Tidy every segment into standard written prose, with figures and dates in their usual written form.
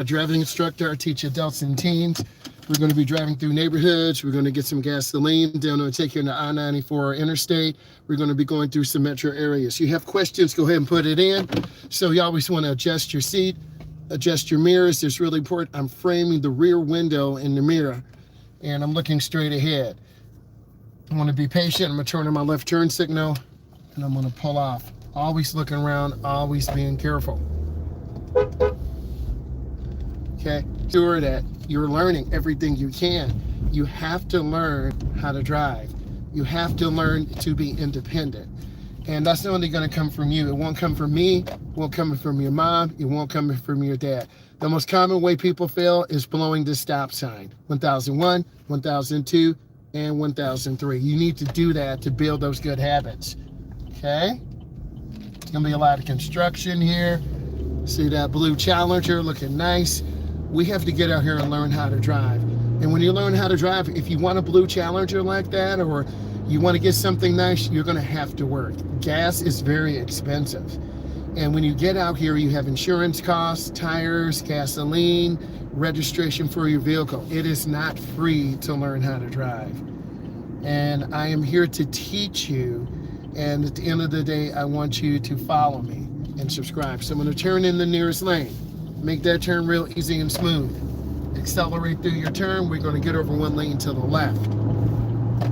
A driving instructor. I teach adults and teens. We're going to be driving through neighborhoods. We're going to get some gasoline. Then I'm going to take you on the I-94 interstate. We're going to be going through some metro areas. You have questions, go ahead and put it in. So you always want to adjust your seat, adjust your mirrors. It's really important. I'm framing the rear window in the mirror, and I'm looking straight ahead. I want to be patient. I'm going to turn on my left turn signal, and I'm going to pull off. Always looking around, always being careful. Okay, sure that you're learning everything you can. You have to learn how to drive. You have to learn to be independent. And that's only going to come from you. It won't come from me. It won't come from your mom. It won't come from your dad. The most common way people fail is blowing the stop sign. 1001, 1002, and 1003. You need to do that to build those good habits. Okay? There's going to be a lot of construction here. See that blue Challenger looking nice. We have to get out here and learn how to drive. And when you learn how to drive, if you want a blue Challenger like that, or you want to get something nice, you're going to have to work. Gas is very expensive. And when you get out here, you have insurance costs, tires, gasoline, registration for your vehicle. It is not free to learn how to drive. And I am here to teach you. And at the end of the day, I want you to follow me and subscribe. So I'm going to turn in the nearest lane. Make that turn real easy and smooth. Accelerate through your turn. We're going to get over one lane to the left.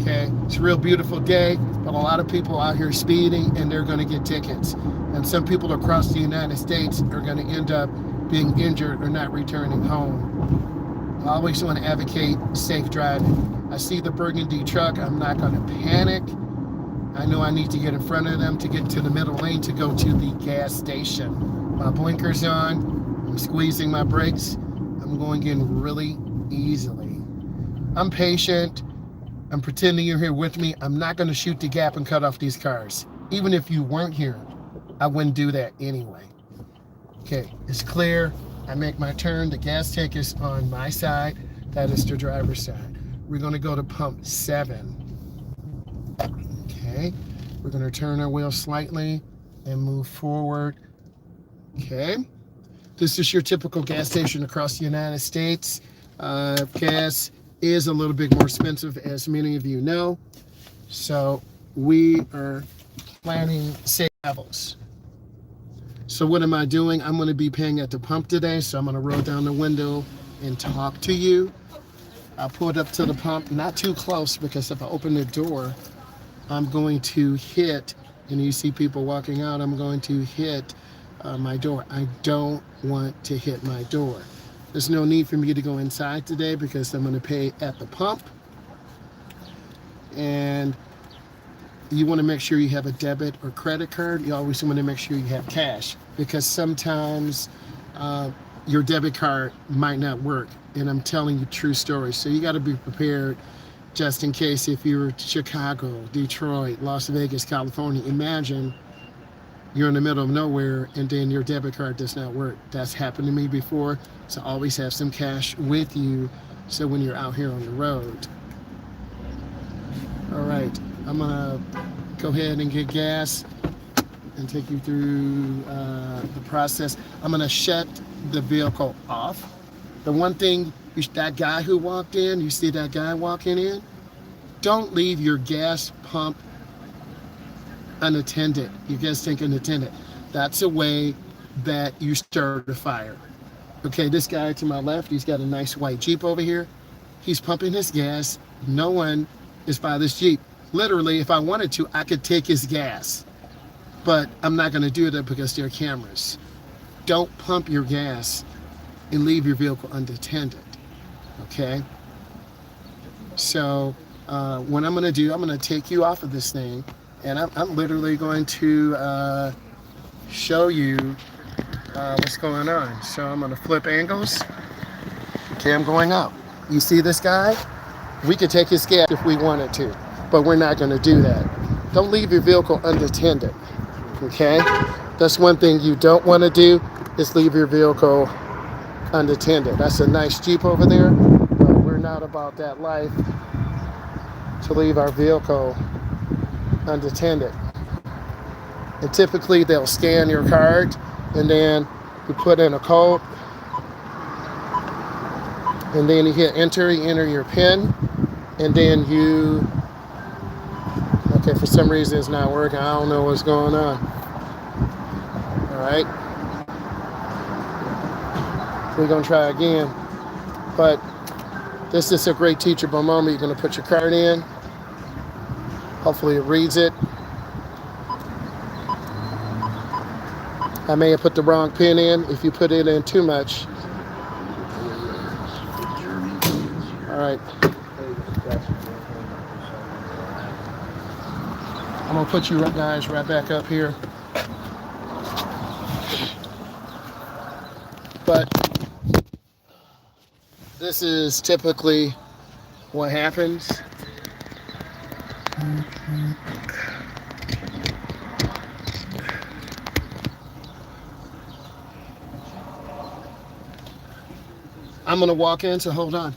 Okay, it's a real beautiful day, but a lot of people out here speeding, and they're going to get tickets. And some people across the United States are going to end up being injured or not returning home. I always want to advocate safe driving. I see the burgundy truck. I'm not going to panic. I know I need to get in front of them to get to the middle lane to go to the gas station. My blinker's on. I'm squeezing my brakes. I'm going in really easily. I'm patient. I'm pretending you're here with me. I'm not going to shoot the gap and cut off these cars. Even if you weren't here, I wouldn't do that anyway. Okay, it's clear. I make my turn. The gas tank is on my side. That is the driver's side. We're going to go to pump 7. Okay, we're going to turn our wheel slightly and move forward. Okay. This is your typical gas station across the United States. Gas is a little bit more expensive, as many of you know. So we are planning safe travels. So what am I doing? I'm going to be paying at the pump today. So I'm going to roll down the window and talk to you. I'll pull it up to the pump, not too close, because if I open the door, I'm going to hit, and you see people walking out, I'm going to hit my door. I don't want to hit my door. There's no need for me to go inside today because I'm going to pay at the pump. And you want to make sure you have a debit or credit card. You always want to make sure you have cash, because sometimes your debit card might not work. And I'm telling you true stories. So you got to be prepared just in case. If you're Chicago, Detroit, Las Vegas, California, imagine you're in the middle of nowhere and then your debit card does not work. That's happened to me before. So always have some cash with you so when you're out here on the road. All right, I'm gonna go ahead and get gas and take you through the process. I'm gonna shut the vehicle off. The one thing, that guy who walked in, you see that guy walking in? Don't leave your gas pump unattended. Your gas tank unattended. That's a way that you start a fire. Okay, this guy to my left, he's got a nice white Jeep over here. He's pumping his gas. No one is by this Jeep. Literally, if I wanted to, I could take his gas. But I'm not going to do that because there are cameras. Don't pump your gas and leave your vehicle unattended. Okay? So what I'm going to do, I'm going to take you off of this thing. And I'm literally going to show you what's going on. So I'm going to flip angles. Okay, I'm going out. You see this guy? We could take his gas if we wanted to, but we're not going to do that. Don't leave your vehicle unattended. Okay? That's one thing you don't want to do, is leave your vehicle unattended. That's a nice Jeep over there, but we're not about that life to leave our vehicle unattended. And typically they'll scan your card and then you put in a code And then you hit enter, you enter your PIN, and then you, okay, for some reason it's not working. I don't know what's going on. All right. We're gonna try again. But this is a great teachable moment. You're gonna put your card in. Hopefully it reads it. I may have put the wrong PIN in. If you put it in too much. All right. I'm gonna put you guys right back up here. But this is typically what happens. I'm gonna walk in, so hold on.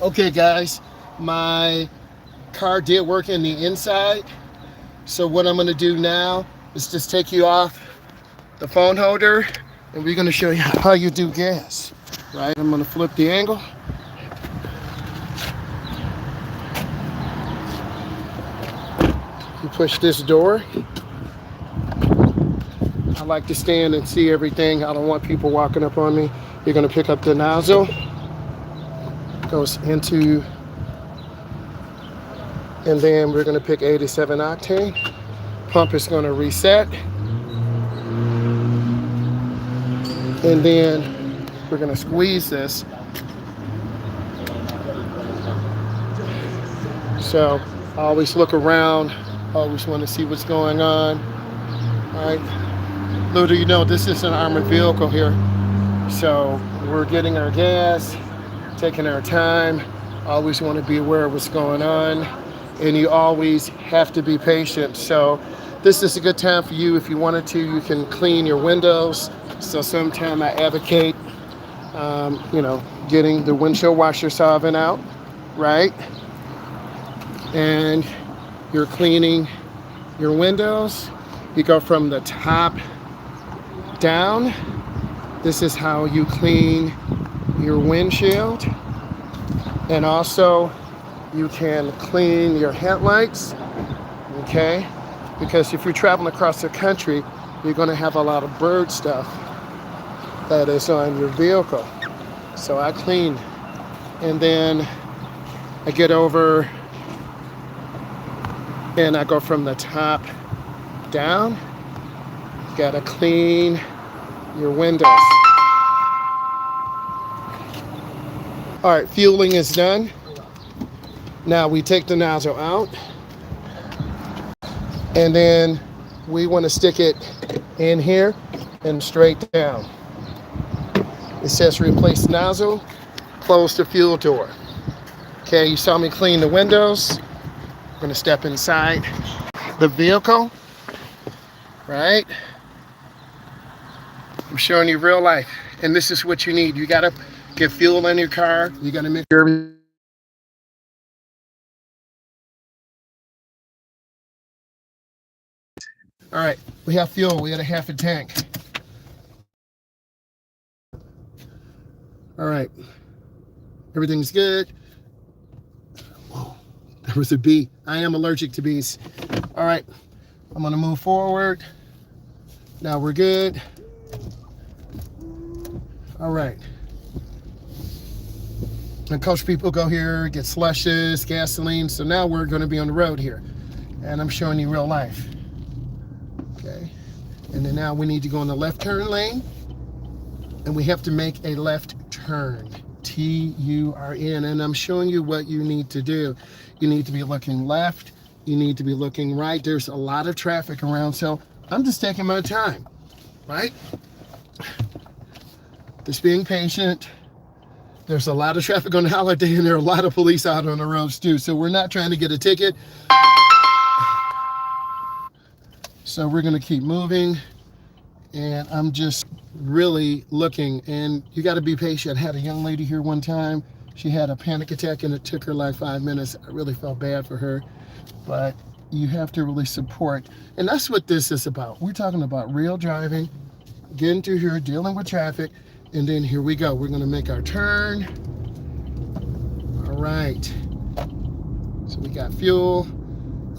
Okay guys, my car did work in the inside. So what I'm gonna do now is just take you off the phone holder and we're gonna show you how you do gas. Right, I'm gonna flip the angle. You push this door. I like to stand and see everything. I don't want people walking up on me. You're gonna pick up the nozzle. Goes into, and then we're going to pick 87 octane. Pump is going to reset, and then we're going to squeeze this. So I always look around, always want to see what's going on. All right, little do you know, this is an armored vehicle here, so we're getting our gas, taking our time. Always want to be aware of what's going on, and you always have to be patient. So this is a good time for you. If you wanted to, you can clean your windows. So sometime I advocate getting the windshield washer solvent out, right? And you're cleaning your windows. You go from the top down. This is how you clean your windshield. And also you can clean your headlights, okay? Because if you're traveling across the country, you're gonna have a lot of bird stuff that is on your vehicle. So I clean, and then I get over and I go from the top down. Gotta clean your windows. All right, fueling is done. Now we take the nozzle out, and then we want to stick it in here and straight down. It says replace nozzle, close the fuel door. Okay, you saw me clean the windows. I'm gonna step inside the vehicle, right? I'm showing you real life, and this is what you need. You gotta Get fuel in your car. You got to make sure. All right, we have fuel. We got a half a tank. All right, everything's good. Whoa, there was a bee. I am allergic to bees. All right, I'm gonna move forward. Now we're good. All right. And coach people go here, get slushes, gasoline. So now we're gonna be on the road here. And I'm showing you real life. Okay. And then now we need to go in the left turn lane. And we have to make a left turn. T-U-R-N. And I'm showing you what you need to do. You need to be looking left. You need to be looking right. There's a lot of traffic around. So I'm just taking my time, right? Just being patient. There's a lot of traffic on the holiday and there are a lot of police out on the roads too. So we're not trying to get a ticket. So we're gonna keep moving. And I'm just really looking, and you gotta be patient. I had a young lady here one time. She had a panic attack and it took her like 5 minutes. I really felt bad for her, but you have to really support. And that's what this is about. We're talking about real driving, getting through here, dealing with traffic. And then here we go. We're gonna make our turn. All right. So we got fuel,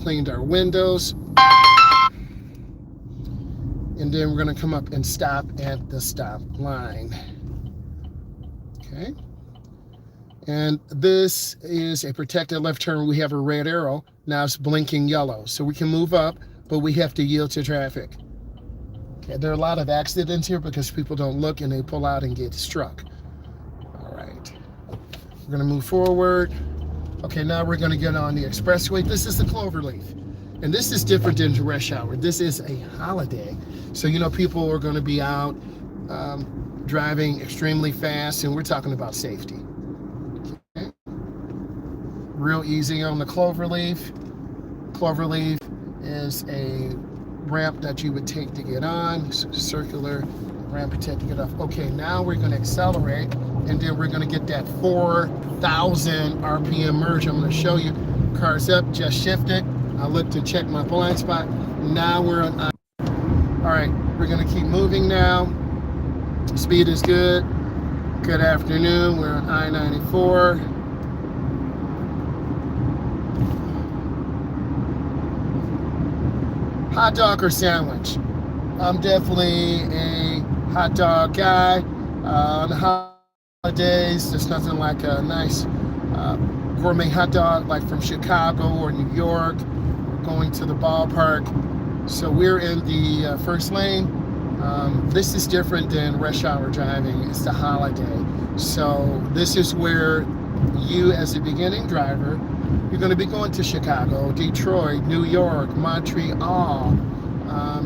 cleaned our windows. And then we're gonna come up and stop at the stop line. Okay. And this is a protected left turn. We have a red arrow. Now it's blinking yellow. So we can move up, but we have to yield to traffic. Okay, there are a lot of accidents here because people don't look and they pull out and get struck. All right, we're gonna move forward. Okay, now we're gonna get on the expressway. This is the Cloverleaf. And this is different than rush hour. This is a holiday. So, you know, people are gonna be out driving extremely fast, and we're talking about safety. Okay. Real easy on the Cloverleaf. Cloverleaf is a ramp that you would take to get on, circular ramp to take to get off. Okay, now we're gonna accelerate, and then we're gonna get that 4,000 RPM merge. I'm gonna show you. Cars up, just shifted. I look to check my blind spot. Now we're on. All right, we're gonna keep moving now. Speed is good. Good afternoon, we're on I-94. Hot dog or sandwich? I'm definitely a hot dog guy. On the holidays, there's nothing like a nice gourmet hot dog like from Chicago or New York, going to the ballpark. So we're in the first lane. This is different than rush hour driving. It's the holiday. So this is where you as a beginning driver, you're going to be going to Chicago, Detroit, New York, Montreal.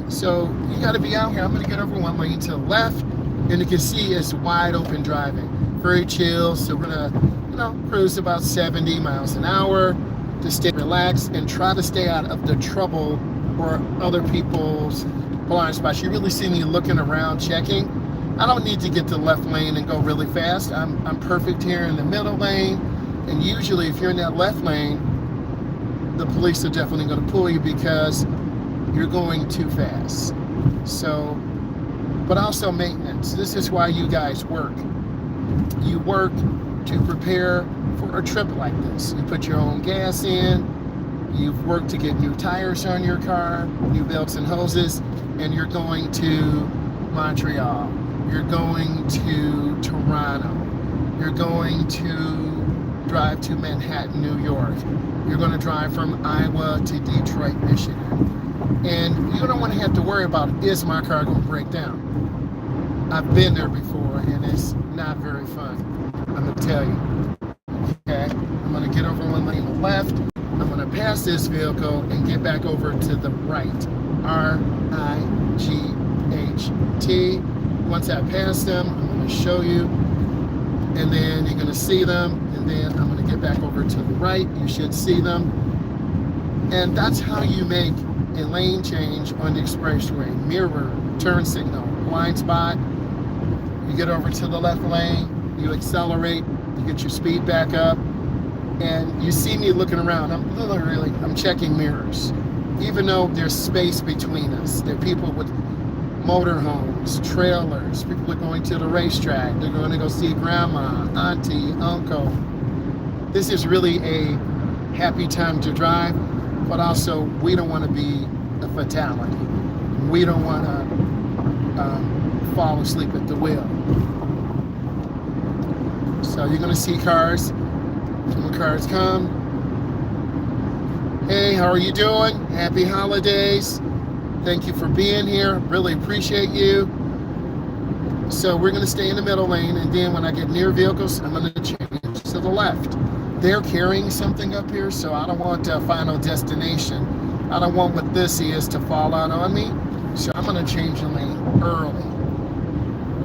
So you got to be out here. I'm going to get over one lane to the left, and you can see it's wide open driving. Very chill. So we're going to, you know, cruise about 70 miles an hour to stay relaxed and try to stay out of the trouble or other people's blind spots. You really see me looking around, checking. I don't need to get to the left lane and go really fast. I'm perfect here in the middle lane. And usually if you're in that left lane, the police are definitely going to pull you because you're going too fast. So, but also maintenance. This is why you guys work. You work to prepare for a trip like this. You put your own gas in, you've worked to get new tires on your car, new belts and hoses, and you're going to Montreal. You're going to Toronto. You're going to drive to Manhattan, New York. You're going to drive from Iowa to Detroit, Michigan. And you don't want to have to worry about, is my car going to break down? I've been there before, and it's not very fun. I'm going to tell you. Okay, I'm going to get over one lane to the left. I'm going to pass this vehicle and get back over to the right. R-I-G-H-T. Once I pass them, I'm going to show you. And then you're going to see them. And then I'm going to get back over to the right. You should see them. And that's how you make a lane change on the expressway. Mirror, turn signal, blind spot. You get over to the left lane. you accelerate, you get your speed back up, and you see me looking around. I'm checking mirrors. Even though there's space between us, there are people with motorhomes, trailers, people are going to the racetrack, they're going to go see grandma, auntie, uncle. This is really a happy time to drive, but also we don't want to be a fatality. We don't want to fall asleep at the wheel. So you're going to see cars. When cars come, hey, how are you doing? Happy holidays. Thank you for being here. Really appreciate you. So we're going to stay in the middle lane, and then when I get near vehicles, I'm going to change to the left. They're carrying something up here, so I don't want a final destination. I don't want what this is to fall out on me, so I'm going to change the lane early.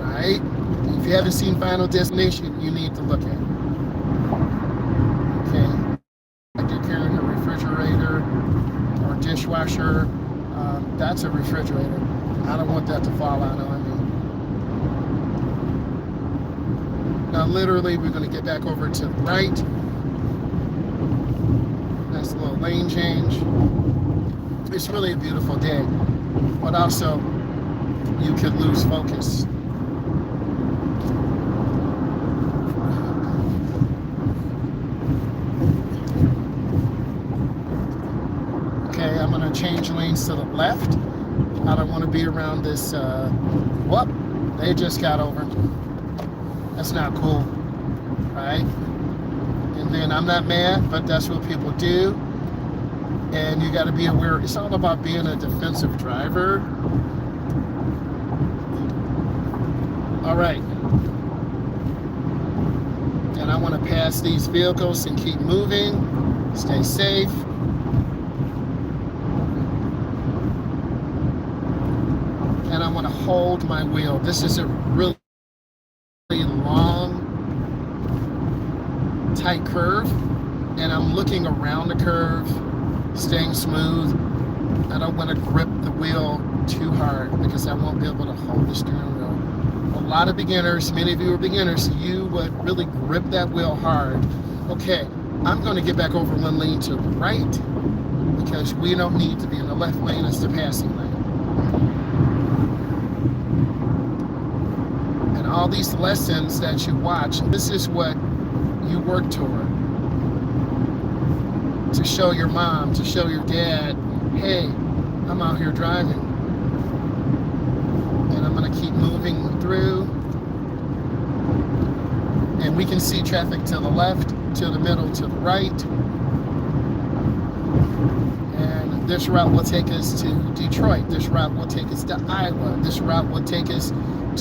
Right? If you haven't seen Final Destination, you need to look at it. Okay. Like you're carrying a refrigerator or dishwasher. That's a refrigerator. I don't want that to fall out on me. Now literally we're going to get back over to the right. Nice little lane change. It's really a beautiful day, but also you could lose focus. Okay, I'm going to change lanes to the left. I don't want to be around this, whoop, they just got over. That's not cool, right? And then I'm not mad, but that's what people do. And you got to be aware, it's all about being a defensive driver. All right. And I want to pass these vehicles and keep moving, stay safe. And I want to hold my wheel. This is a really long, tight curve, and I'm looking around the curve, staying smooth. I don't want to grip the wheel too hard because I won't be able to hold the steering wheel. A lot of beginners, many of you are beginners, you would really grip that wheel hard. Okay, I'm going to get back over one lane to the right because we don't need to be in the left lane, it's the passing lane. And all these lessons that you watch, this is what you work toward. To show your mom, to show your dad, hey, I'm out here driving. And I'm going to keep moving through. And we can see traffic to the left, to the middle, to the right. And this route will take us to Detroit. This route will take us to Iowa. This route will take us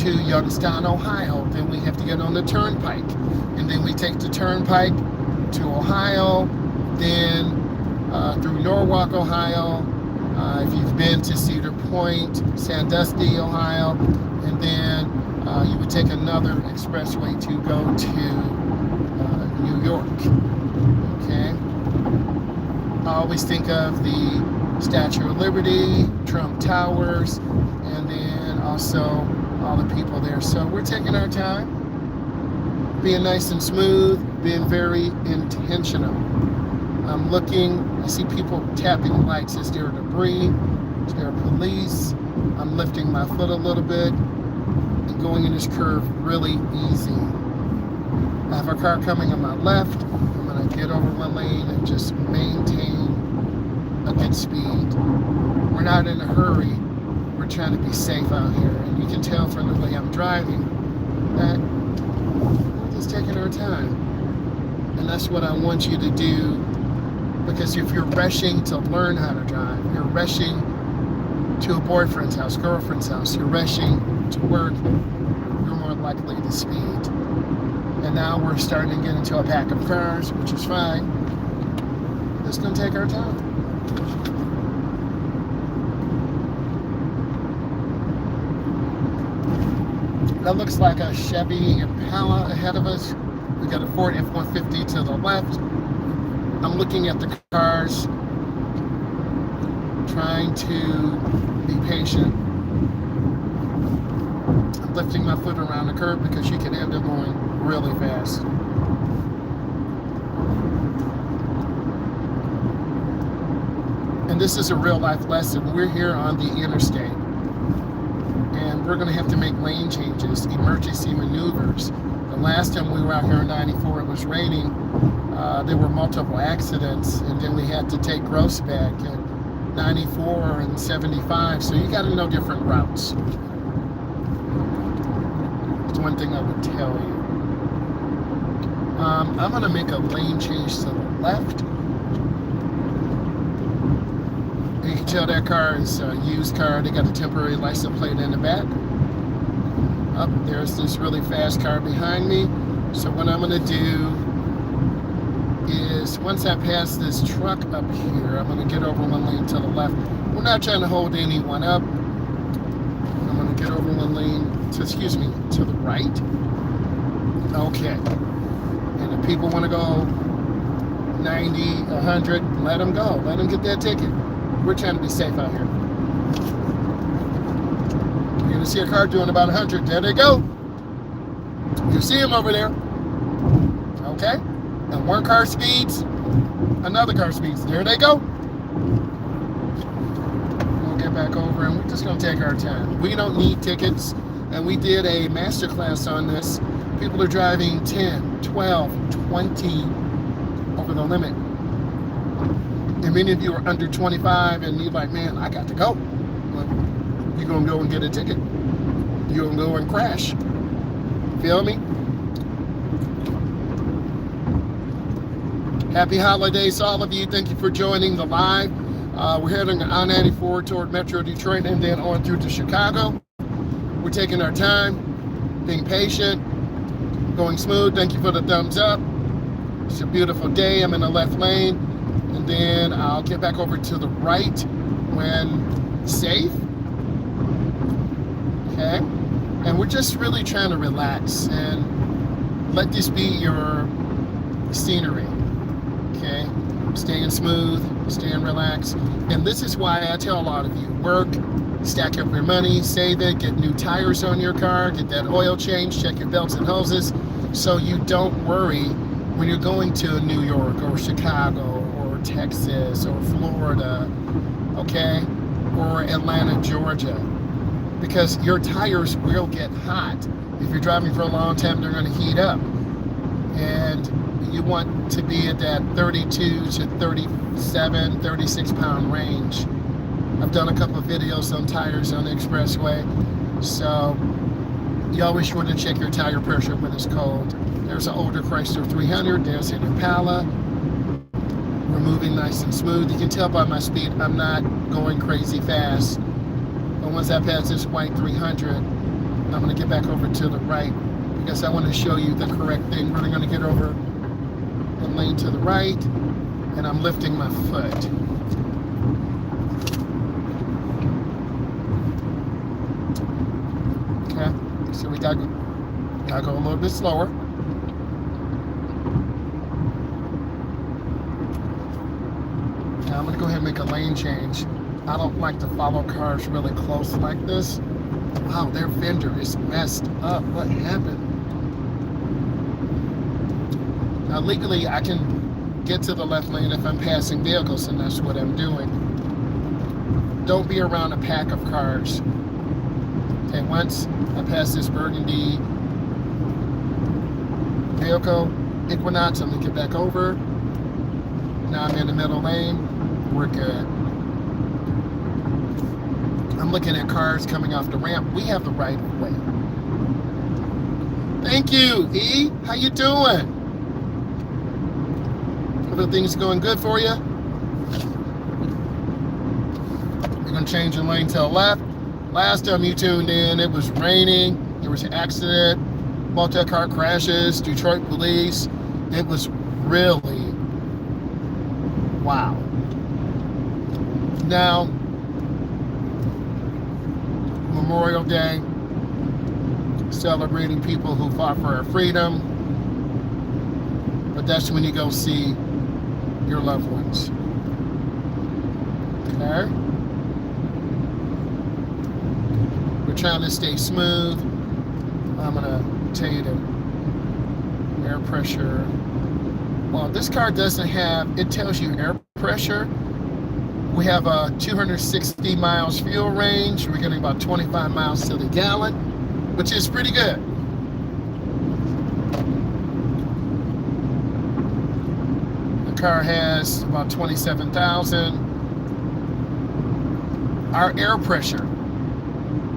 to Youngstown, Ohio. Then we have to get on the turnpike. And then we take the turnpike to Ohio, then through Norwalk, Ohio. If you've been to Cedar Point, Sandusky, Ohio, and then you would take another expressway to go to New York. Okay. I always think of the Statue of Liberty, Trump Towers, and then also all the people there. So we're taking our time, being nice and smooth, being very intentional. I'm looking, I see people tapping lights. Is there debris? Is there police? I'm lifting my foot a little bit and going in this curve really easy. I have a car coming on my left. I'm going to get over one lane and just maintain a good speed. We're not in a hurry. We're trying to be safe out here. And you can tell from the way I'm driving that we're just taking our time. And that's what I want you to do, because if you're rushing to learn how to drive, you're rushing to a boyfriend's house, girlfriend's house, you're rushing to work, you're more likely to speed. And now we're starting to get into a pack of cars, which is fine. It's going to take our time. That looks like a Chevy Impala ahead of us. We got a Ford F-150 to the left. I'm looking at the cars, trying to be patient. I'm lifting my foot around the curb because you can end up going really fast. And this is a real life lesson. We're here on the interstate, and we're going to have to make lane changes, emergency maneuvers. The last time we were out here in 94, it was raining. There were multiple accidents, and then we had to take gross back at 94 and 75. So you got to know different routes. That's one thing I would tell you. I'm going to make a lane change to the left. You can tell that car is a used car. They got a temporary license plate in the back. Up there's this really fast car behind me. So what I'm going to do is, once I pass this truck up here, I'm going to get over one lane to the left. We're not trying to hold anyone up. I'm going to get over one lane to the right. Okay. And if people want to go 90, 100, let them go. Let them get that ticket. We're trying to be safe out here. You're going to see a car doing about 100. There they go. You see them over there. Okay? And one car speeds, another car speeds. There they go. We'll get back over, and we're just going to take our time. We don't need tickets, and we did a masterclass on this. People are driving 10, 12, 20 over the limit. And many of you are under 25, and you're like, man, I got to go. Well, you're going to go and get a ticket. You're going to go and crash. Feel me? Happy holidays to all of you. Thank you for joining the live. We're heading on I-94 toward Metro Detroit and then on through to Chicago. We're taking our time, being patient, going smooth. Thank you for the thumbs up. It's a beautiful day. I'm in the left lane. And then I'll get back over to the right when safe. Okay? And we're just really trying to relax and let this be your scenery. Okay? Staying smooth, staying relaxed. And this is why I tell a lot of you, work, stack up your money, save it, get new tires on your car, get that oil change, check your belts and hoses, so you don't worry when you're going to New York or Chicago or Texas or Florida, okay? Or Atlanta, Georgia. Because your tires will get hot. If you're driving for a long time, they're going to heat up. And you want to be at that 32 to 37, 36 pound range. I've done a couple of videos on tires on the expressway. So you always want to check your tire pressure when it's cold. There's an older Chrysler 300. There's an Impala. We're moving nice and smooth. You can tell by my speed, I'm not going crazy fast. But once I pass this white 300, I'm going to get back over to the right because I want to show you the correct thing. We're going to get over the lane to the right, and I'm lifting my foot. Okay, so we gotta go a little bit slower. Now I'm gonna go ahead and make a lane change. I don't like to follow cars really close like this. Wow, their fender is messed up. What happened? Now legally, I can get to the left lane if I'm passing vehicles, and that's what I'm doing. Don't be around a pack of cars. Okay, once I pass this burgundy vehicle, Equinox, I'm gonna get back over. Now I'm in the middle lane. We're good. I'm looking at cars coming off the ramp. We have the right of way. Thank you, E. How you doing? Everything's going good for you? We're gonna change the lane to the left. Last time you tuned in, it was raining. There was an accident, multi-car crashes, Detroit police. It was really, wow. Now, Memorial Day, celebrating people who fought for our freedom. But that's when you go see your loved ones. Okay? We're trying to stay smooth. I'm gonna tell you to Air pressure. Well, this car doesn't have, it tells you air pressure. We have a 260 miles fuel range. We're getting about 25 miles to the gallon, which is pretty good. The car has about 27,000. Our air pressure,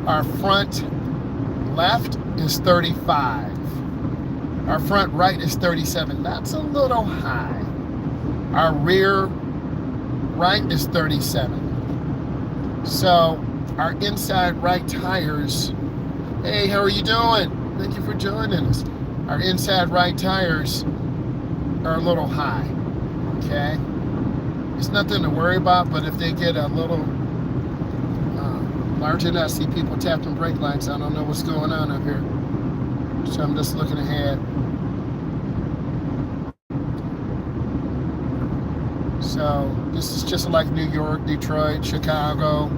our front left is 35. Our front right is 37. That's a little high. Our rear right is 37. So our inside right tires, hey, how are you doing? Thank you for joining us. Our inside right tires are a little high, okay? It's nothing to worry about, but if they get a little larger than I see people tapping brake lights, I don't know what's going on up here. So I'm just looking ahead. So this is just like New York, Detroit, Chicago,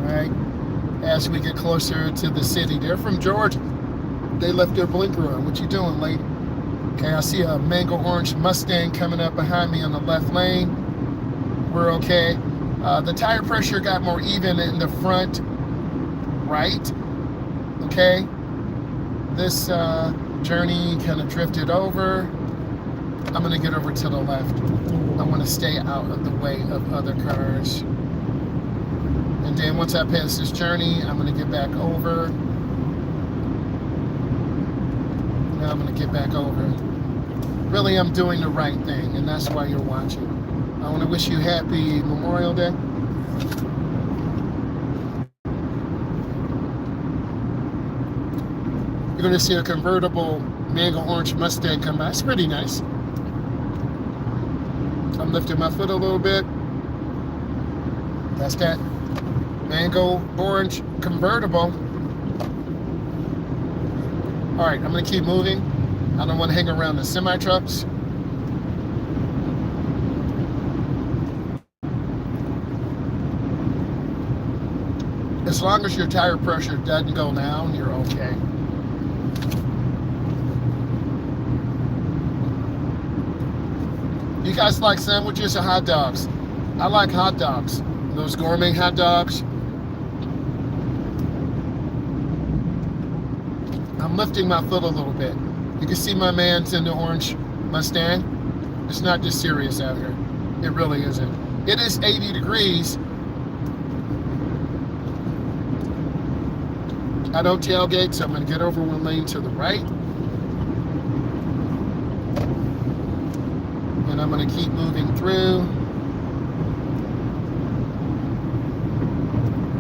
right? As we get closer to the city. They're from Georgia. They left their blinker on. What you doing, lady? Okay, I see a mango orange Mustang coming up behind me on the left lane. We're okay. The tire pressure got more even in the front right, okay? This journey kind of drifted over. I'm gonna get over to the left. I wanna stay out of the way of other cars. And then once I pass this journey, I'm gonna get back over. Now I'm gonna get back over. Really, I'm doing the right thing, and that's why you're watching. I want to wish you happy Memorial Day. You're going to see a convertible mango orange Mustang come by. It's pretty nice. I'm lifting my foot a little bit. That's that mango orange convertible. All right, I'm going to keep moving. I don't want to hang around the semi-trucks. As long as your tire pressure doesn't go down, you're okay. You guys like sandwiches or hot dogs? I like hot dogs. Those gourmet hot dogs. I'm lifting my foot a little bit. You can see my man's in the orange Mustang. It's not just serious out here. It really isn't. It is 80 degrees. I don't tailgate, so I'm going to get over one lane to the right. And I'm going to keep moving through.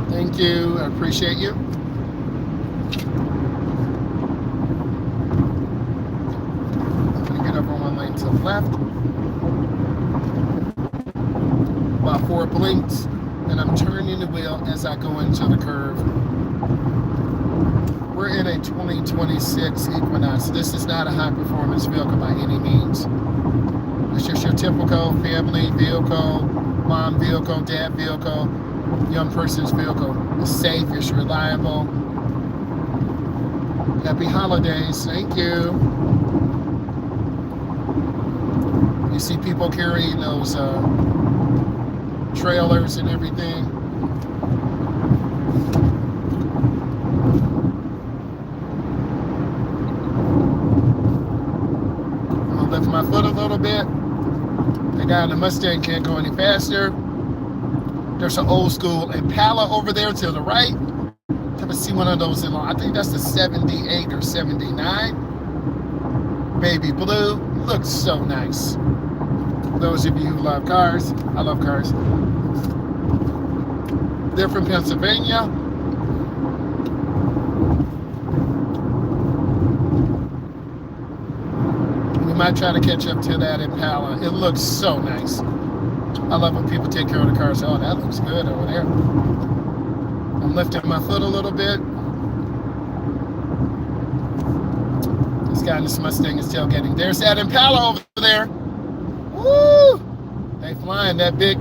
Thank you. I appreciate you. I'm going to get over one lane to the left. About 4 blinks. And I'm turning the wheel as I go into the curve. We're in a 2026 Equinox. This is not a high-performance vehicle by any means. It's just your typical family vehicle, mom vehicle, dad vehicle, young person's vehicle. It's safe, it's reliable. Happy holidays, thank you. You see people carrying those trailers and everything. Lift my foot a little bit. The guy in the Mustang can't go any faster. There's an old school Impala over there to the right. Haven't seen one of those in long. I think that's the 78 or 79. Baby blue. Looks so nice. Those of you who love cars, I love cars. They're from Pennsylvania. We might try to catch up to that Impala. It looks so nice. I love when people take care of the cars. Oh, that looks good over there. I'm lifting my foot a little bit. This guy in this Mustang is tailgating. There's that Impala over there. Woo! They flying that big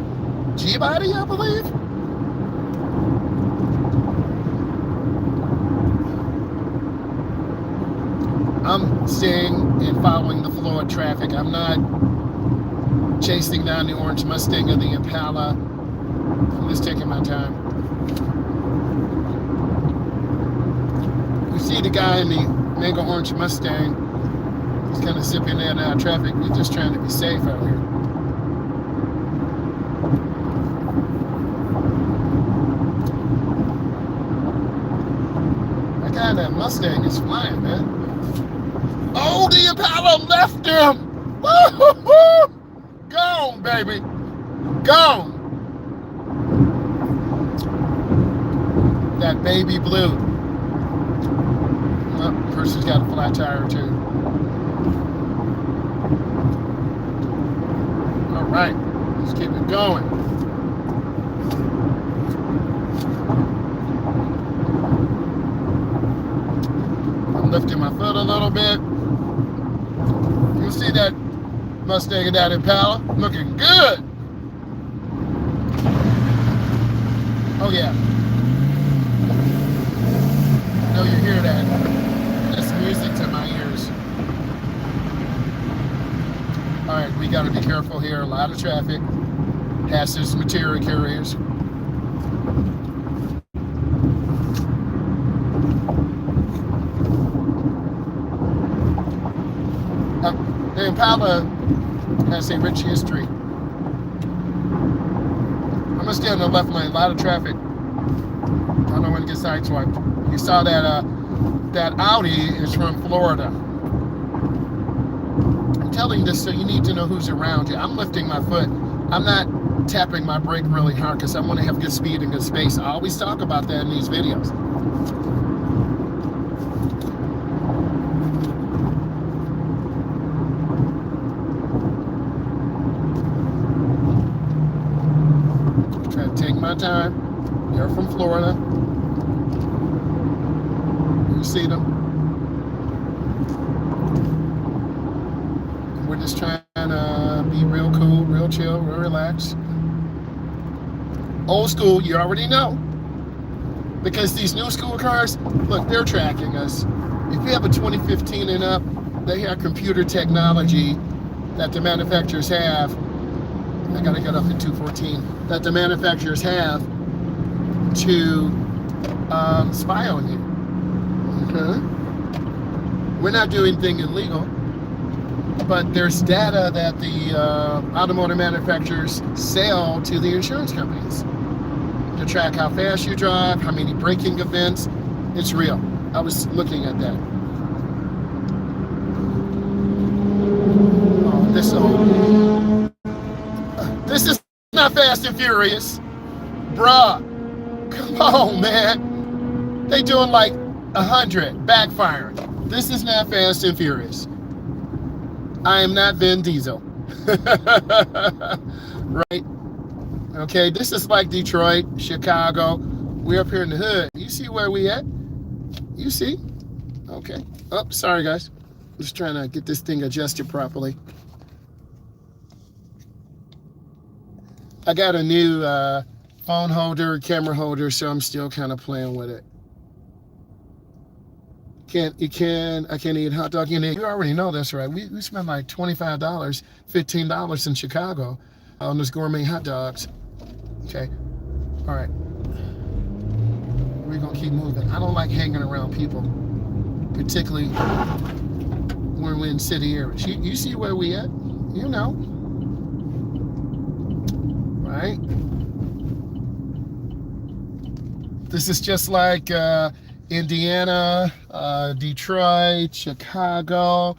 G-body, I believe. I'm staying and following the flow of traffic. I'm not chasing down the orange Mustang or the Impala. I'm just taking my time. You see the guy in the mega orange Mustang. He's kind of zipping in and out of traffic. We're just trying to be safe out here. That guy in that Mustang is flying, man. Oh, the Impala left him! Woo-hoo-hoo! Gone, baby. Gone. That baby blue. Oh, person's got a flat tire too. All right, let's keep it going. I'm lifting my foot a little bit. You see that Mustang and that Impala? Looking good. Oh yeah. I know you hear that. That's music to my ears. All right, we got to be careful here. A lot of traffic. Hazardous material carriers. The Impala has a rich history. I'm gonna stay on the left lane. A lot of traffic. I don't know when to get sideswiped. You saw that that Audi is from Florida. I'm telling you this so you need to know who's around you. I'm lifting my foot. I'm not tapping my brake really hard because I want to have good speed and good space. I always talk about that in these videos. Take my time. They're from Florida. You see them. We're just trying to be real cool, real chill, real relaxed. Old school, you already know. Because these new school cars, look, they're tracking us. If you have a 2015 and up, they have computer technology that the manufacturers have. I gotta get up at 214. That the manufacturers have to spy on you. Okay. We're not doing anything illegal, but there's data that the automotive manufacturers sell to the insurance companies to track how fast you drive, how many braking events. It's real. I was looking at that. Oh, this is not Fast and Furious. Bruh, come on, man. They doing like 100, backfiring. This is not Fast and Furious. I am not Vin Diesel. Right? Okay, this is like Detroit, Chicago. We're up here in the hood. You see where we at? You see? Okay. Oh, sorry, guys. Just trying to get this thing adjusted properly. I got a new phone holder, camera holder, so I'm still kind of playing with it. I can't eat hot dog. You already know this, right? We spent like $25, $15 in Chicago on those gourmet hot dogs. Okay, all right. We're gonna keep moving. I don't like hanging around people, particularly when we're in city areas. You see where we at? You know. Right? This is just like Indiana, Detroit, Chicago,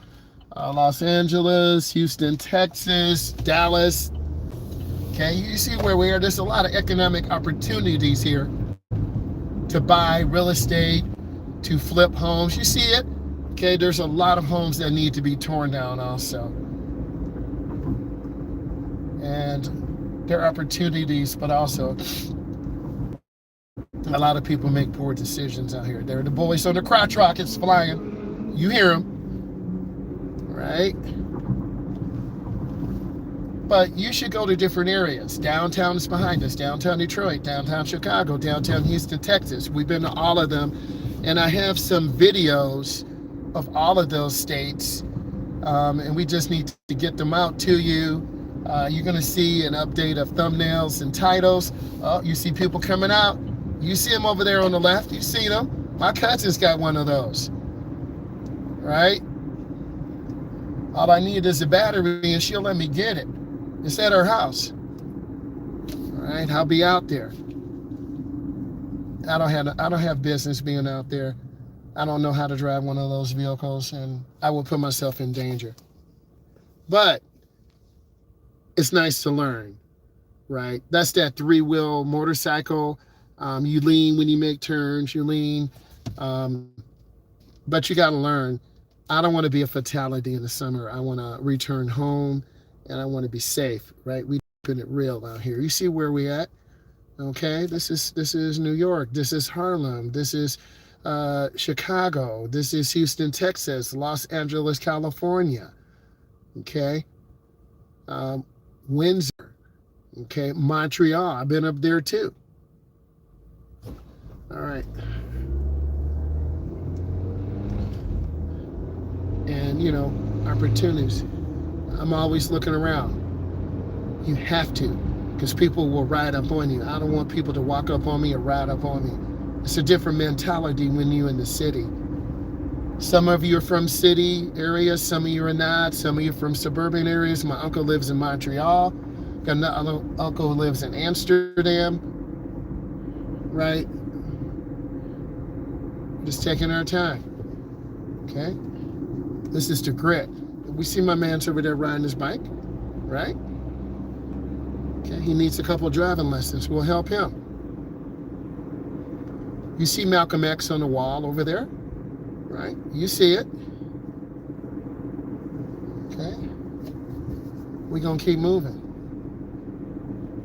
Los Angeles, Houston, Texas, Dallas. Okay, you see where we are. There's a lot of economic opportunities here to buy real estate, to flip homes. You see it? Okay, there's a lot of homes that need to be torn down also. And there are opportunities, but also a lot of people make poor decisions out here. They're the boys on the crotch rockets flying. You hear them, right? But you should go to different areas. Downtown is behind us. Downtown Detroit, downtown Chicago, downtown Houston, Texas. We've been to all of them. And I have some videos of all of those states, and we just need to get them out to you. You're going to see an update of thumbnails and titles. Oh, you see people coming out. You see them over there on the left. You see them. My cousin's got one of those, right? All I need is a battery, and she'll let me get it. It's at her house. All right, I'll be out there. I don't have business being out there. I don't know how to drive one of those vehicles, and I will put myself in danger. But it's nice to learn, right? That's that three-wheel motorcycle. You lean when you make turns, you lean, but you got to learn. I don't want to be a fatality in the summer. I want to return home, and I want to be safe, right? We keeping it real out here. You see where we at? Okay, this is New York. This is Harlem. This is Chicago. This is Houston, Texas. Los Angeles, California. Okay, Windsor. Okay, Montreal. I've been up there too. All right. And, you know, opportunities. I'm always looking around. You have to, because people will ride up on you. I don't want people to walk up on me or ride up on me. It's a different mentality when you're in the city. Some of you are from city areas, some of you are not. Some of you are from suburban areas. My uncle lives in Montreal. Got another uncle who lives in Amsterdam. Right? Just taking our time. Okay? This is the grit. We see my man's over there riding his bike, right? Okay, he needs a couple of driving lessons. We'll help him. You see Malcolm X on the wall over there, right? You see it. Okay. We're gonna keep moving.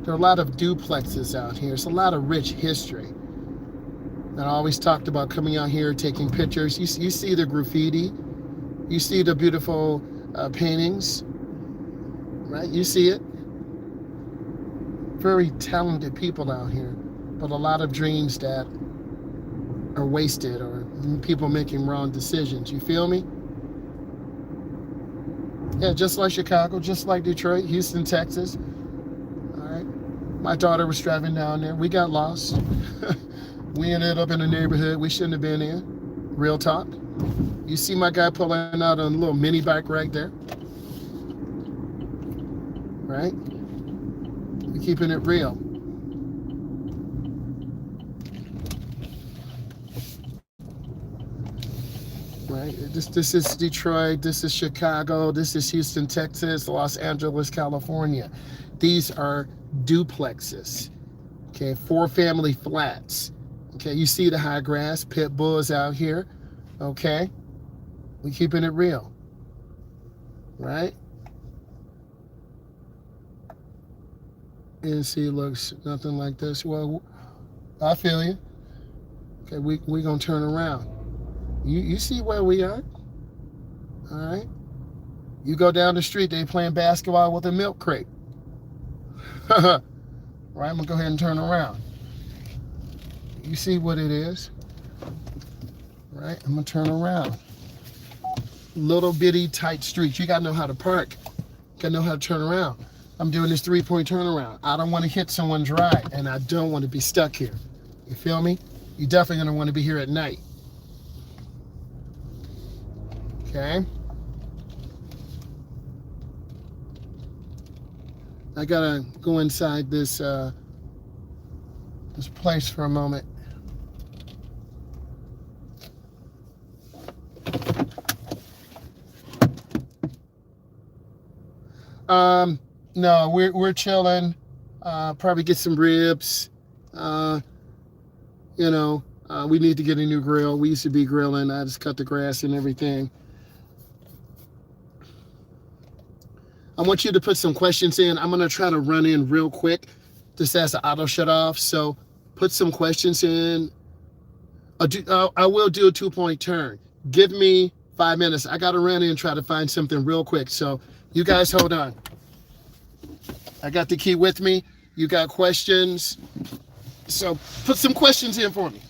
There are a lot of duplexes out here. It's a lot of rich history. And I always talked about coming out here, taking pictures. You see the graffiti. You see the beautiful paintings, right? You see it. Very talented people out here, but a lot of dreams that are wasted or people making wrong decisions. You feel me? Yeah, just like Chicago, just like Detroit, Houston, Texas. All right. My daughter was driving down there. We got lost. We ended up in a neighborhood we shouldn't have been in. Real talk. You see my guy pulling out on a little mini bike right there? Right? We're keeping it real. Right? This is Detroit, this is Chicago, this is Houston, Texas, Los Angeles, California. These are duplexes. Okay, 4-family flats. Okay, you see the high grass, pit bulls out here. Okay, we keeping it real, right? NC looks nothing like this. Well, I feel you. Okay, we gonna turn around. You see where we are, all right? You go down the street, they playing basketball with a milk crate. Right, I'm gonna go ahead and turn around. You see what it is, right? I'm gonna turn around. Little bitty tight streets. You gotta know how to park. You gotta know how to turn around. I'm doing this 3-point turnaround. I don't want to hit someone's ride, and I don't want to be stuck here. You feel me? You're definitely gonna want to be here at night. Okay. I gotta go inside this this place for a moment. No, we're chilling. Probably get some ribs. You know, we need to get a new grill. We used to be grilling. I just cut the grass and everything. I want you to put some questions in. I'm gonna try to run in real quick. This has the auto shut off, so put some questions in. I will do a 2-point turn. Give me 5 minutes. I gotta run in and try to find something real quick. So you guys hold on. I got the key with me. You got questions. So put some questions in for me.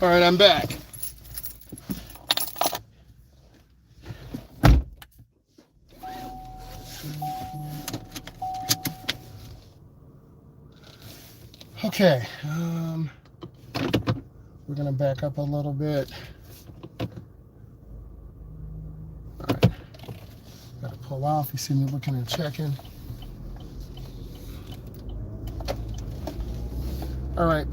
All right, I'm back. Okay, we're gonna back up a little bit. All right, gotta pull off. You see me looking and checking. All right.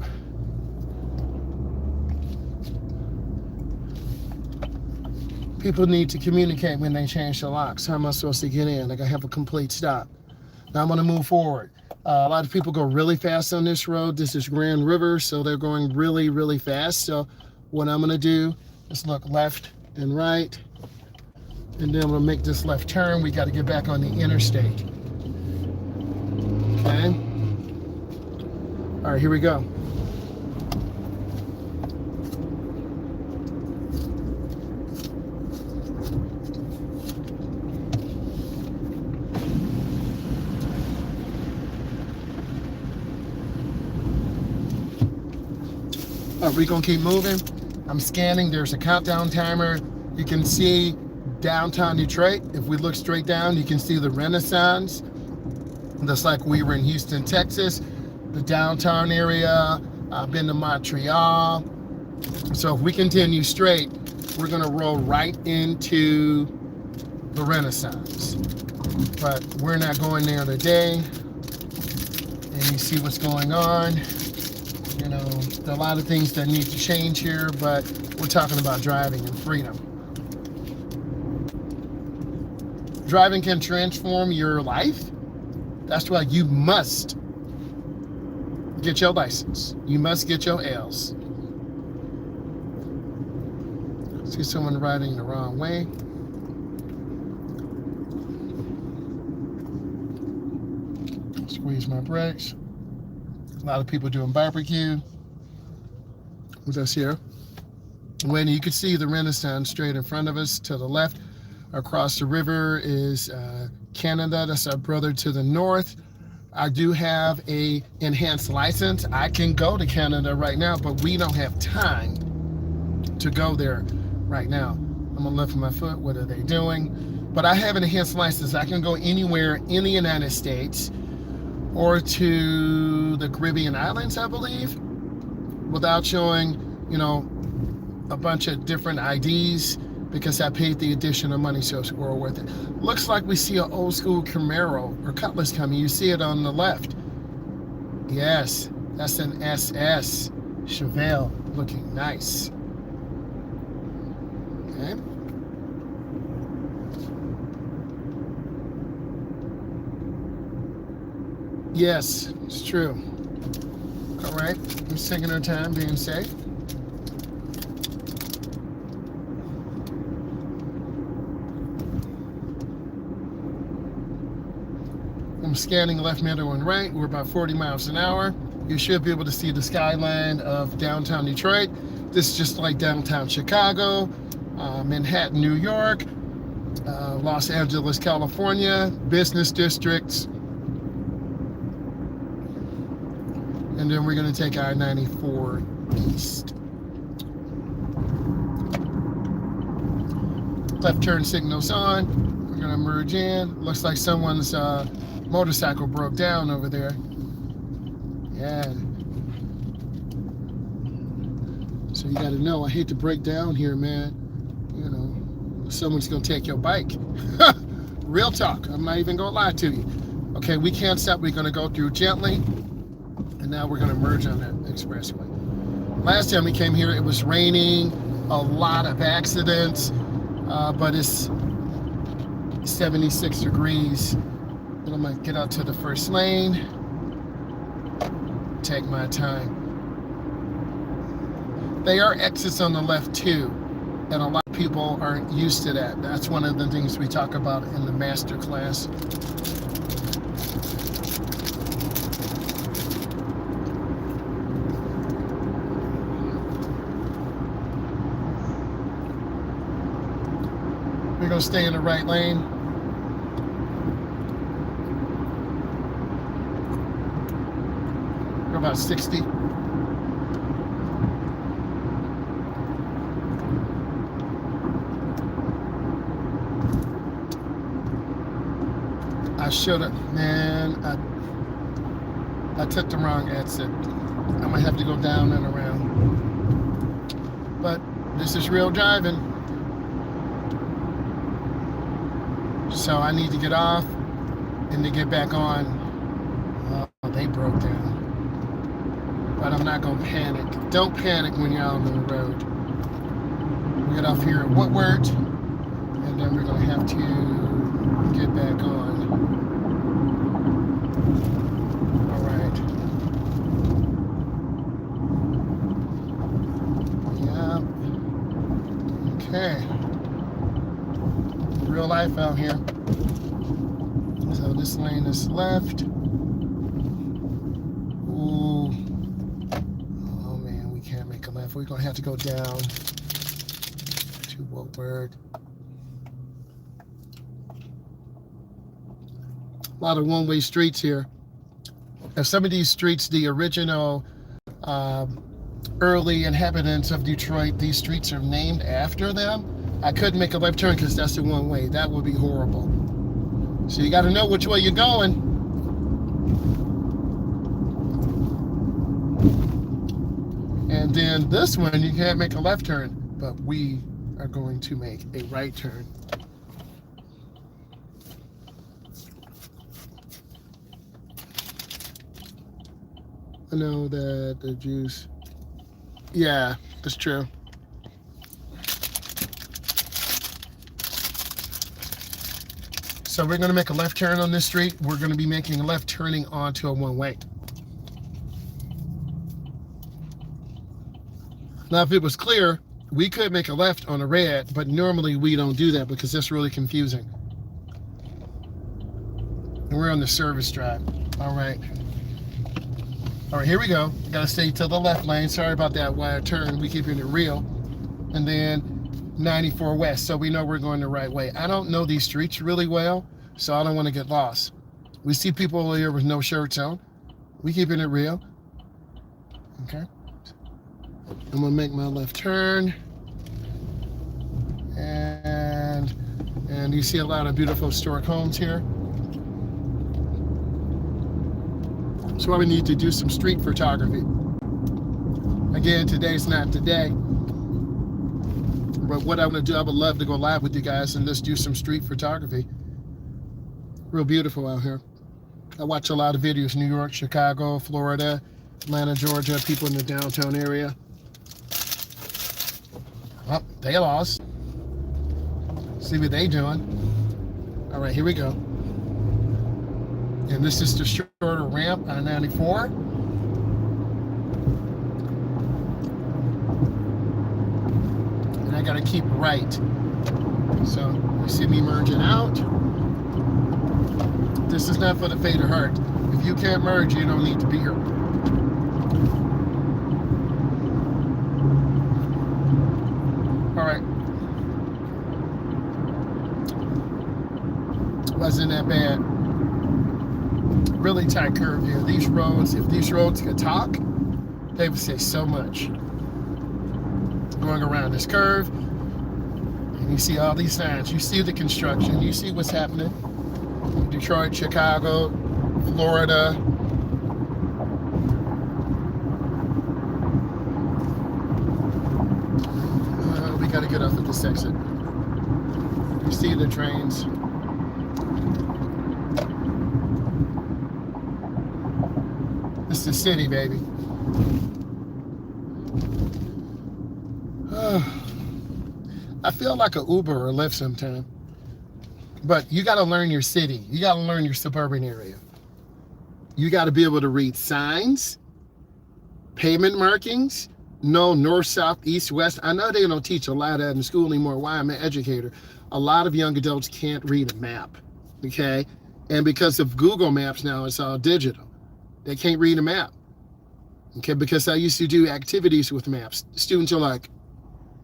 People need to communicate when they change the locks. How am I supposed to get in? Like, I have a complete stop. Now I'm gonna move forward. A lot of people go really fast on this road. This is Grand River, so they're going really, really fast. So what I'm gonna do is look left and right, and then I'm gonna make this left turn. We gotta get back on the interstate. Okay? All right, here we go. We're gonna keep moving. I'm scanning. There's a countdown timer. You can see downtown Detroit. If we look straight down, you can see the Renaissance. Just like we were in Houston, Texas. The downtown area. I've been to Montreal. So if we continue straight, we're gonna roll right into the Renaissance. But we're not going there today. And you see what's going on. You know, there are a lot of things that need to change here, but we're talking about driving and freedom. Driving can transform your life. That's why you must get your license. You must get your L's. See someone riding the wrong way. Squeeze my brakes. A lot of people doing barbecue. What's this here? When you can see the Renaissance straight in front of us to the left. Across the river is Canada. That's our brother to the north. I do have a enhanced license. I can go to Canada right now, but we don't have time to go there right now. I'm gonna lift my foot. What are they doing? But I have an enhanced license. I can go anywhere in the United States or to the Caribbean islands, I believe, without showing, you know, a bunch of different IDs, because I paid the additional money, so it's well worth it. Looks like we see an old school Camaro or Cutlass coming. You see it on the left. Yes, that's an SS Chevelle, looking nice. Okay. Yes, it's true. All right, we're taking our time, being safe. I'm scanning left, middle, and right. We're about 40 miles an hour. You should be able to see the skyline of downtown Detroit. This is just like downtown Chicago, Manhattan, New York, Los Angeles, California, business districts. And then we're going to take I-94 east. Left turn signals on. We're going to merge in. Looks like someone's motorcycle broke down over there. Yeah. So you got to know, I hate to break down here, man. You know, someone's going to take your bike. Real talk. I'm not even going to lie to you. Okay, we can't stop. We're going to go through gently. And now we're going to merge on that expressway. Last time we came here, it was raining, a lot of accidents, but it's 76 degrees. But I'm gonna get out to the first lane, take my time. There are exits on the left too, and a lot of people aren't used to that. That's one of the things we talk about in the master class. We're gonna stay in the right lane. We're about 60. I should have, man, I took the wrong exit. I might have to go down and around. But this is real driving. So I need to get off and to get back on. Oh, they broke down. But I'm not gonna panic. Don't panic when you're out on the road. We get off here at Woodward, and then we're gonna have to get back on. All right. Yeah. Okay. Real life out here. So this lane is left. Ooh. Oh man, we can't make a left. We're gonna have to go down to Woodward. A lot of one-way streets here. Now, some of these streets, the original early inhabitants of Detroit, these streets are named after them. I couldn't make a left turn because that's the one way. That would be horrible. So you got to know which way you're going. And then this one, you can't make a left turn, but we are going to make a right turn. I know that the juice, yeah, that's true. So we're gonna make a left turn on this street. We're gonna be making a left turning onto a one-way. Now, if it was clear, we could make a left on a red, but normally we don't do that because that's really confusing. And we're on the service drive. All right. All right, here we go. Gotta stay to the left lane. Sorry about that wide turn. We keeping it real. And then 94 West, so we know we're going the right way. I don't know these streets really well, so I don't want to get lost. We see people over here with no shirts on. We keeping it real. Okay. I'm gonna make my left turn. And you see a lot of beautiful historic homes here. So we need to do some street photography. Again, today's not today. But what I'm gonna do, I would love to go live with you guys and let's do some street photography. Real beautiful out here. I watch a lot of videos, New York, Chicago, Florida, Atlanta, Georgia, people in the downtown area. Oh, they lost. See what they doing. All right, here we go. And this is the shorter ramp on 94. And I gotta keep right. So you see me merging out. This is not for the faint of heart. If you can't merge, you don't need to be here. All right. Wasn't that bad. Really tight curve here. These roads, if these roads could talk, they would say so much. Going around this curve, and you see all these signs. You see the construction. You see what's happening. Detroit, Chicago, Florida. We got to get off at this exit. You see the trains. It's the city, baby. feel like an Uber or a Lyft sometimes. But you got to learn your city. You got to learn your suburban area. You got to be able to read signs, pavement markings, know north, south, east, west. I know they don't teach a lot of that in school anymore. Why? I'm an educator. A lot of young adults can't read a map, okay? And because of Google Maps now, it's all digital. They can't read a map, okay? Because I used to do activities with maps. Students are like,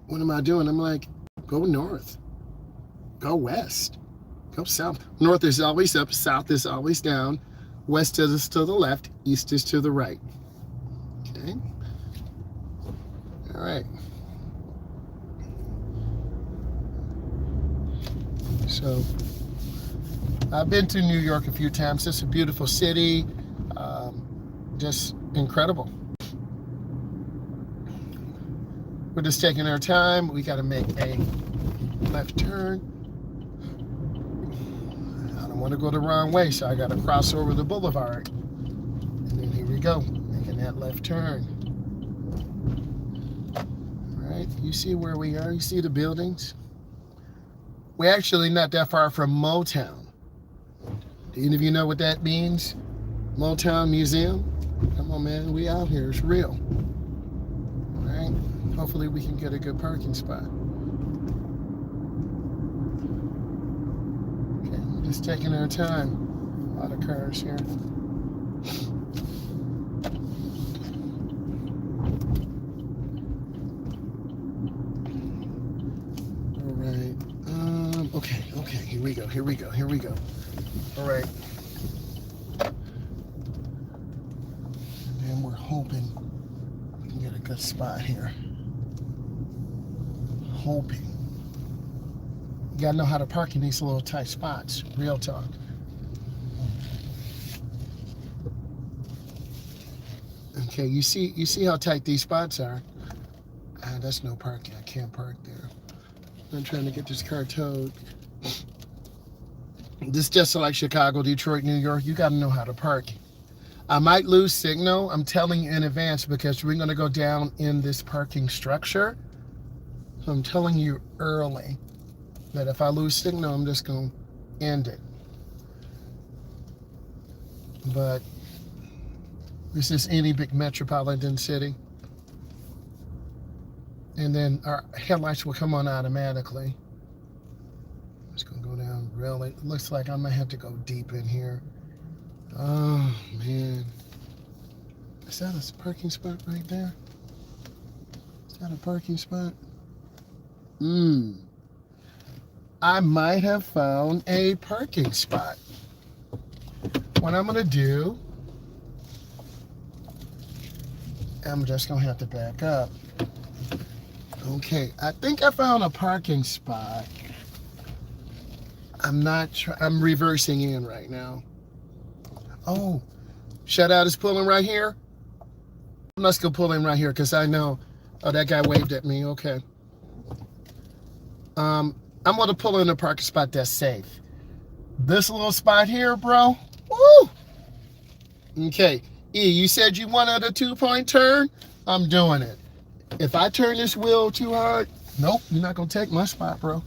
what am I doing? I'm like, go north, go west, go south. North is always up, south is always down, west is to the left, east is to the right, okay? All right. So I've been to New York a few times. It's a beautiful city, just incredible. We're just taking our time. We got to make a left turn. I don't want to go the wrong way, so I got to cross over the boulevard. And then here we go, making that left turn. All right, you see where we are? You see the buildings? We're actually not that far from Motown. Do any of you know what that means? Motown Museum? Come on, man, we out here. It's real. All right, hopefully we can get a good parking spot. Okay, we're just taking our time. A lot of cars here. All right. Okay, here we go. All right. And then we're hoping we can get a good spot here. Hoping. You gotta know how to park in these little tight spots. Real talk. Okay, you see how tight these spots are. That's no parking. I can't park there. I'm trying to get this car towed. This is just like Chicago, Detroit, New York. You got to know how to park. I might lose signal. I'm telling you in advance because we're going to go down in this parking structure. So I'm telling you early that if I lose signal, I'm just going to end it. But this is any big metropolitan city. And then our headlights will come on automatically. It's gonna go down really. It looks like I might have to go deep in here. Oh man. Is that a parking spot right there? Is that a parking spot? I might have found a parking spot. What I'm gonna do, I'm just gonna have to back up. Okay, I think I found a parking spot. I'm reversing in right now. Oh, shutout is pulling right here. Let's go pull in right here because I know. Oh, that guy waved at me. Okay. I'm gonna pull in a parking spot that's safe. This little spot here, bro. Woo! Okay, E, you said you wanted a 2-point turn? I'm doing it. If I turn this wheel too hard, nope, you're not gonna take my spot, bro.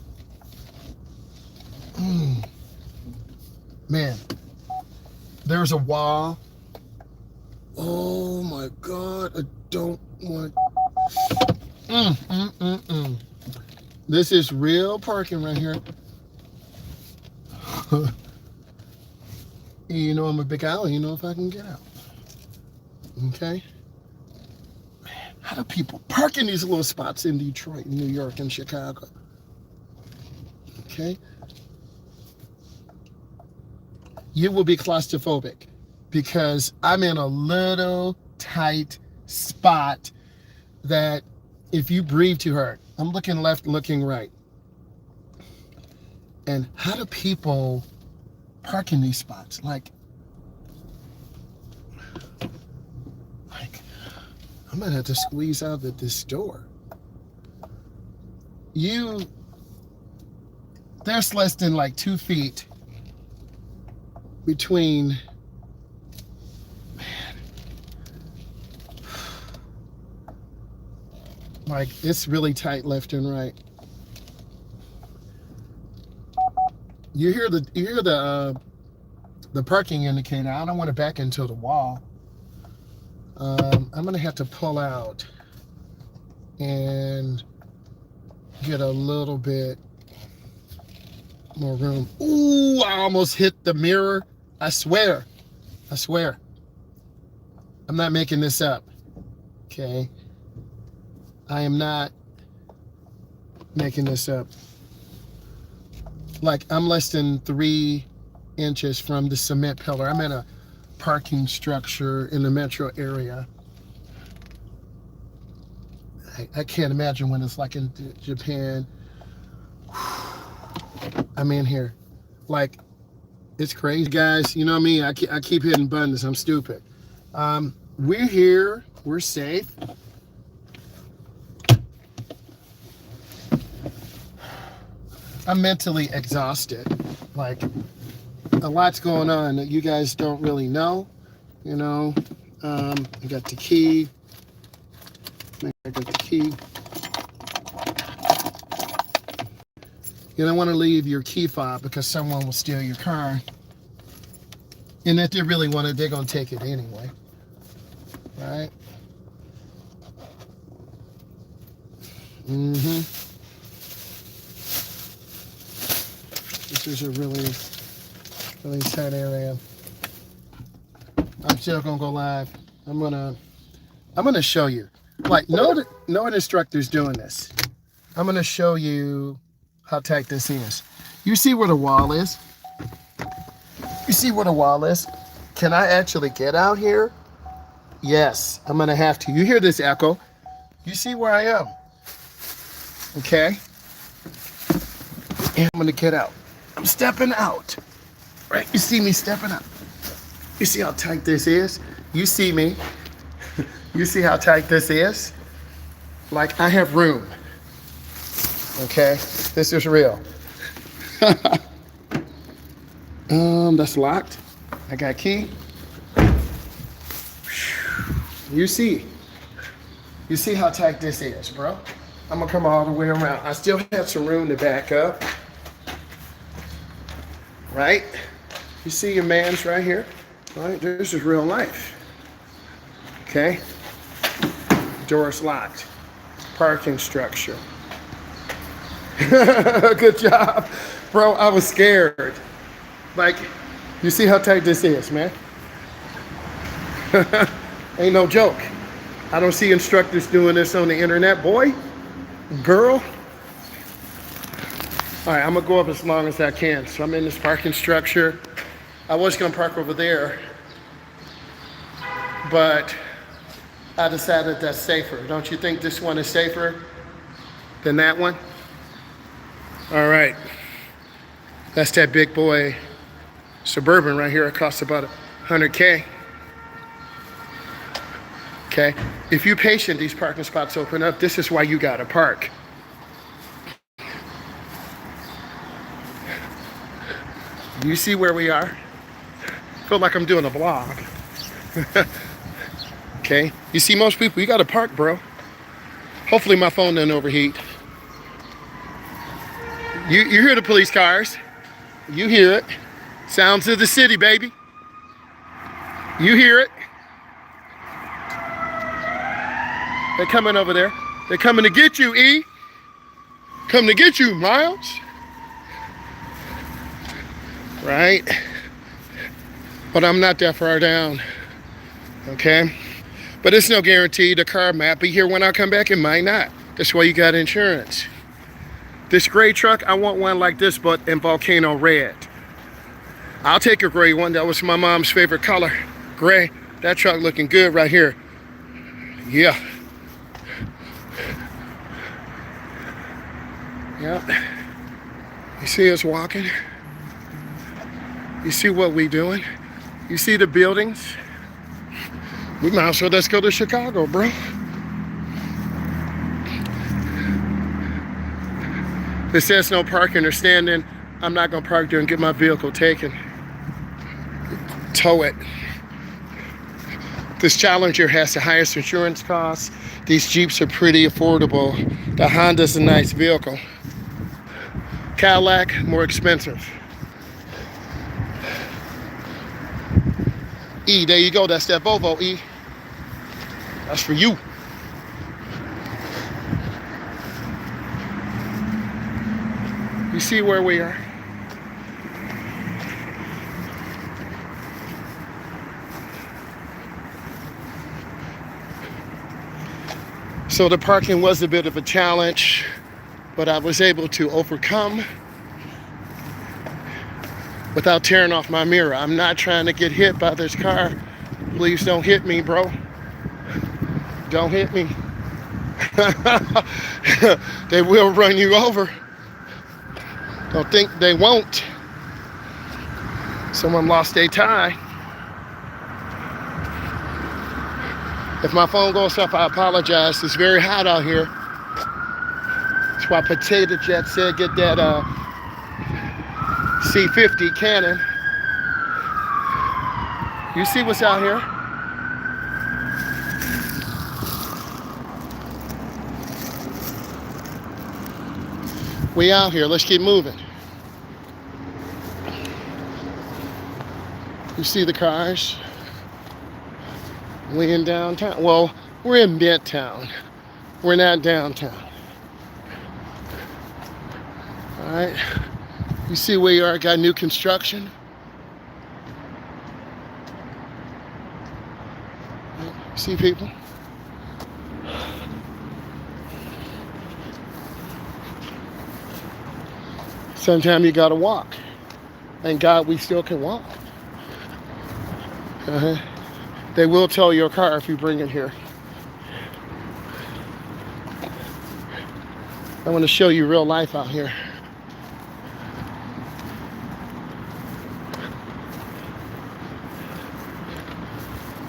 Man, there's a wall. Oh my God, I don't want. This is real parking right here. You know I'm a big alley, you know if I can get out. Okay? Man, how do people park in these little spots in Detroit, New York, and Chicago? Okay? You will be claustrophobic because I'm in a little tight spot that if you breathe too hard, I'm looking left, looking right. And how do people park in these spots? Like I might have to squeeze out at this door. There's less than like 2 feet between, man, like it's really tight left and right. You hear the parking indicator. I don't want to back into the wall. I'm gonna have to pull out and get a little bit more room. Ooh, I almost hit the mirror. I swear. I'm not making this up. Okay. I am not making this up. Like, I'm less than 3 inches from the cement pillar. I'm in a parking structure in the metro area. I can't imagine what it's like in Japan. I'm in here. Like, it's crazy, guys. You know what I mean? I keep hitting buttons. I'm stupid. We're here. We're safe. I'm mentally exhausted. Like, a lot's going on that you guys don't really know. You know, I got the key. I got the key. You don't want to leave your key fob because someone will steal your car. And if they really want it, they're going to take it anyway. Right? This is a really tight area. I'm still going to go live. I'm gonna show you. Like, no instructor's doing this. I'm gonna show you how tight this is. You see where the wall is? You see where the wall is? Can I actually get out here? Yes, I'm gonna have to. You hear this echo? You see where I am? Okay. And I'm gonna get out. I'm stepping out. Right? You see me stepping out. You see how tight this is? You see me. You see how tight this is? Like, I have room. Okay? This is real. That's locked. I got key. You see how tight this is, bro? I'm gonna come all the way around. I still have some room to back up. Right? You see your man's right here? Right? This is real life. Okay? Door's locked. Parking structure. Good job. Bro, I was scared. Like, you see how tight this is, man? Ain't no joke. I don't see instructors doing this on the internet, boy, girl. All right, I'm gonna go up as long as I can. So I'm in this parking structure. I was gonna park over there, but I decided that's safer. Don't you think this one is safer than that one? All right, that's that big boy Suburban right here. It costs about $100K. Okay, if you're patient, these parking spots open up. This is why you gotta park. You see where we are? Feel like I'm doing a vlog. Okay, you see most people, you gotta park, bro. Hopefully my phone doesn't overheat. You hear the police cars. You hear it. Sounds of the city, baby. You hear it. They're coming over there. They're coming to get you, E. Coming to get you, Myles. Right? But I'm not that far down. Okay? But it's no guarantee the car might be here when I come back. It might not. That's why you got insurance. This gray truck, I want one like this, but in volcano red. I'll take a gray one. That was my mom's favorite color. Gray. That truck looking good right here. Yeah. Yep. You see us walking? You see what we doing? You see the buildings? We might as well let's go to Chicago, bro. If it says no parking or standing, I'm not gonna park there and get my vehicle taken. Tow it. This Challenger has the highest insurance costs. These Jeeps are pretty affordable. The Honda's a nice vehicle. Cadillac, more expensive. E, there you go. That's that Volvo, E. That's for you. You see where we are? So the parking was a bit of a challenge, but I was able to overcome without tearing off my mirror. I'm not trying to get hit by this car. Please don't hit me, bro. Don't hit me. They will run you over. Don't think they won't. Someone lost their tie. If my phone goes off, I apologize. It's very hot out here. That's why Potato Jet said get that C50 cannon. You see what's out here? We out here. Let's keep moving. You see the cars? We in downtown. Well, we're in Midtown. We're not downtown. All right. You see where you are? Got new construction. See people? Sometimes you gotta walk. Thank God we still can walk. They will tow your car if you bring it here. I want to show you real life out here.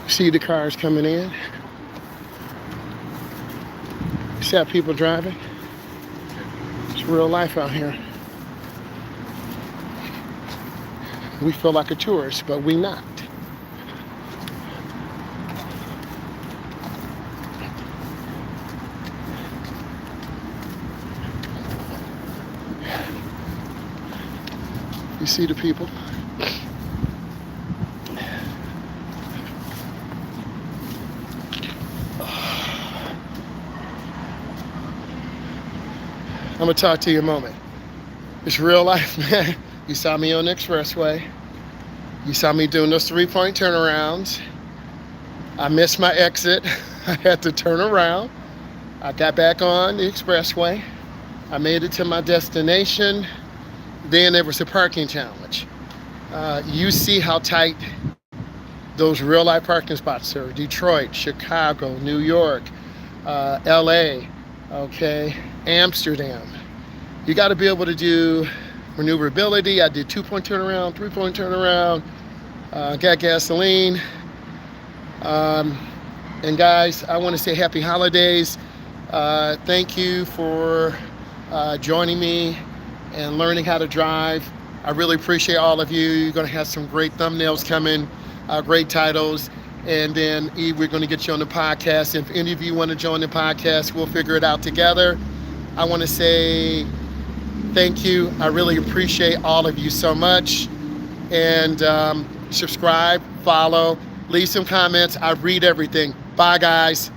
See the cars coming in. See how people driving. It's real life out here. We feel like a tourist, but we not. You see the people? I'm gonna talk to you a moment. It's real life, man. You saw me on the expressway. You saw me doing those 3-point turnarounds. I missed my exit. I had to turn around. I got back on the expressway. I made it to my destination. Then there was a parking challenge. You see how tight those real life parking spots are. Detroit, Chicago, New York, LA, okay, Amsterdam. You got to be able to do maneuverability. I did 2-point turnaround, 3-point turnaround, got gasoline. And guys, I want to say happy holidays. Thank you for joining me and learning how to drive. I really appreciate all of you. You're going to have some great thumbnails coming, great titles. And then we're going to get you on the podcast. If any of you want to join the podcast, we'll figure it out together. I want to say thank you. I really appreciate all of you so much. And subscribe, follow, leave some comments. I read everything. Bye, guys.